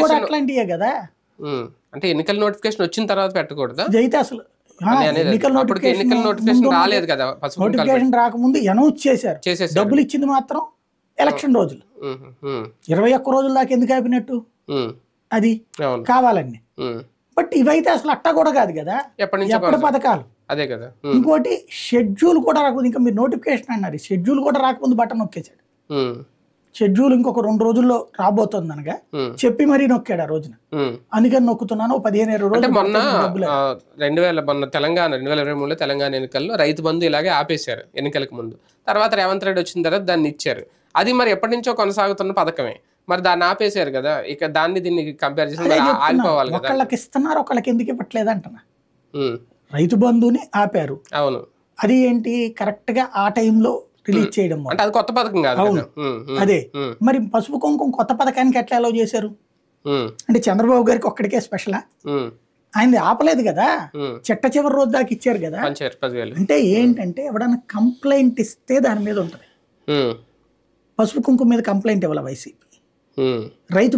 కూడా అట్లాంటియే కదా. అంటే ఎన్నికల నోటిఫికేషన్ వచ్చిన తర్వాత పెట్టకూడదా? ఇదైతే అసలు ఎన్నికల నోటిఫికేషన్ రాలేదు కదా, నోటిఫికేషన్ రాకముందు అనౌన్స్ చేశారు. డబ్బులు ఇచ్చింది మాత్రం ఎలక్షన్ రోజులు. 21 రోజుల దాకా ఎందుకు ఆపినట్టు అది కావాలండి. బట్ ఇవైతే అసలు అట్టా కూడా కాదు కదా, ఎప్పటి పథకాలు. అదే కదా. ఇంకోటి షెడ్యూల్ కూడా రాకముందు, ఇంకా మీరు నోటిఫికేషన్ అన్నారు, షెడ్యూల్ కూడా రాకముందు బటన్ నొక్కేశాడు. షెడ్యూల్ ఇంకొక 2 రోజుల్లో రాబోతుంది అనగా చెప్పి మరీ నొక్కాడు ఆ రోజున. అందుకని నొక్కుతున్నాను 15-20 రోజులు. మొన్న 2023లో తెలంగాణ ఎన్నికల్లో రైతు బంధు ఇలాగే ఆపేశారు ఎన్నికలకు ముందు. తర్వాత రేవంత్ రెడ్డి వచ్చిన తర్వాత దాన్ని ఇచ్చారు. అది మరి ఎప్పటి నుంచో కొనసాగుతున్న పథకమే, మరి దాన్ని ఆపేశారు కదా. ఇక దీన్ని కంపేర్ చేసి ఆగిపోవాలి కదా. ఒకళ్ళకి ఇస్తున్నారు, ఒకళ్ళకి ఎందుకు ఇవ్వట్లేదు అంటున్నా. రైతు బంధుని ఆపారు. అవును, అది ఏంటి కరెక్ట్ గా ఆ టైంలో రిలీజ్ చేయడం, అంటే అది కొత్త పథకం కాదు. అదే మరి పసుపు కుంకుమ కొత్త పథకానికి ఎట్లా అలౌ చేశారు అంటే చంద్రబాబు గారికి ఒక్కడికే స్పెషలా? ఆయన ఆపలేదు కదా, చిట్ట చివరి రోజు దాకా ఇచ్చారు కదా. అంటే ఏంటంటే ఎవడన్నా కంప్లైంట్ ఇస్తే దాని మీద ఉంటది. పసుపు కుంకుమ మీద కంప్లైంట్ ఇవ్వాలి వైసీపీ. రైతు